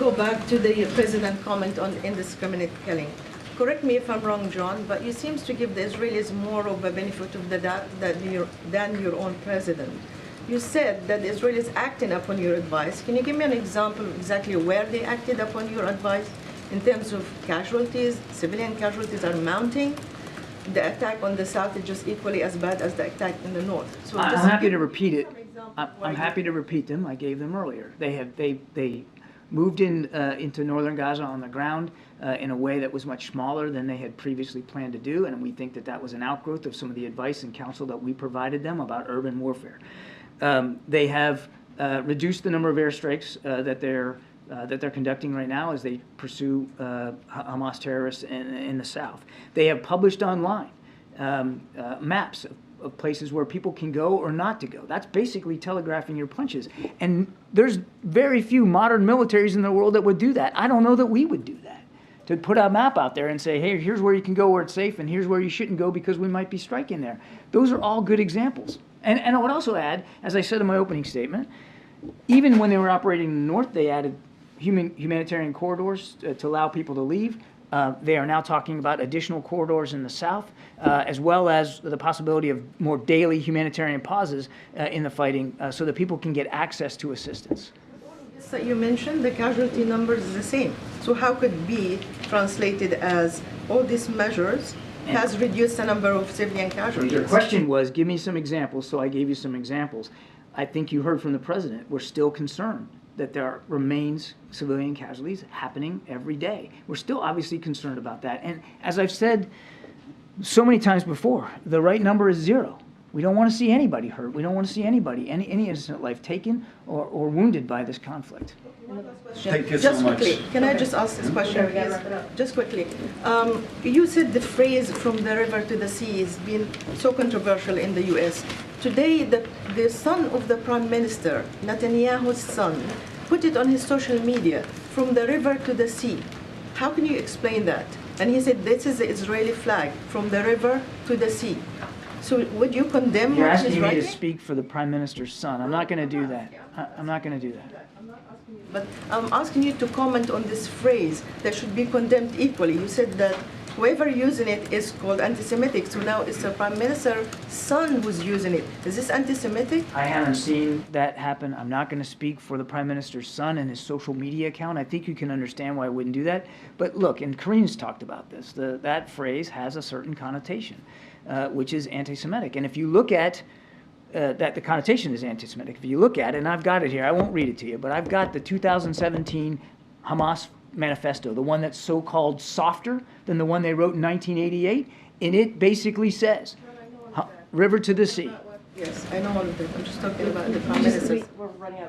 go back to the president comment on indiscriminate killing. Correct me if I'm wrong, John, but you seems to give the Israelis more of a benefit of the doubt than your own president. You said that the Israelis acting upon your advice. Can you give me an example of exactly where they acted upon your advice in terms of casualties? Civilian casualties are mounting. The attack on the south is just equally as bad as the attack in the north. So I'm happy to repeat it. I'm happy to repeat them. I gave them earlier. They moved into northern Gaza on the ground in a way that was much smaller than they had previously planned to do, and we think that that was an outgrowth of some of the advice and counsel that we provided them about urban warfare. They have reduced the number of airstrikes that they're conducting right now as they pursue Hamas terrorists in the south. They have published online maps of places where people can go or not to go. That's basically telegraphing your punches. And there's very few modern militaries in the world that would do that. I don't know that we would do that, to put a map out there and say, hey, here's where you can go where it's safe, and here's where you shouldn't go because we might be striking there. Those are all good examples. And I would also add, as I said in my opening statement, even when they were operating in the north, they added humanitarian corridors to allow people to leave. They are now talking about additional corridors in the south, as well as the possibility of more daily humanitarian pauses in the fighting so that people can get access to assistance. So you mentioned the casualty numbers is the same. So how could it be translated as all these measures has reduced the number of civilian casualties? Your question was, give me some examples, so I gave you some examples. I think you heard from the president, we're still concerned that there remains civilian casualties happening every day. We're still obviously concerned about that. And as I've said so many times before, the right number is 0. We don't want to see anybody hurt. We don't want to see anybody, any innocent life taken or wounded by this conflict. Thank you just so much. Quickly, can I just ask this question, please? Just quickly. You said the phrase "from the river to the sea" has been so controversial in the U.S. Today, the son of the Prime Minister, Netanyahu's son, put it on his social media, "from the river to the sea." How can you explain that? And he said, this is the Israeli flag, from the river to the sea. So would you condemn You're what he's asking me writing? to speak for the Prime Minister's son. I'm not going to do that. I'm not going to do that. But I'm asking you to comment on this phrase that should be condemned equally. You said that whoever using it is called anti-Semitic. So now it's the Prime Minister's son who's using it. Is this anti-Semitic? I haven't seen that happen. I'm not going to speak for the Prime Minister's son and his social media account. I think you can understand why I wouldn't do that. But look, and Kareen's talked about this, that phrase has a certain connotation, which is anti-Semitic. And if you look at that the connotation is anti-Semitic. If you look at it, and I've got it here, I won't read it to you, but I've got the 2017 Hamas manifesto, the one that's so-called softer than the one they wrote in 1988, and it basically says, river to the sea. Yes, I know all of that. I'm just talking about the Prime Minister. We're running out.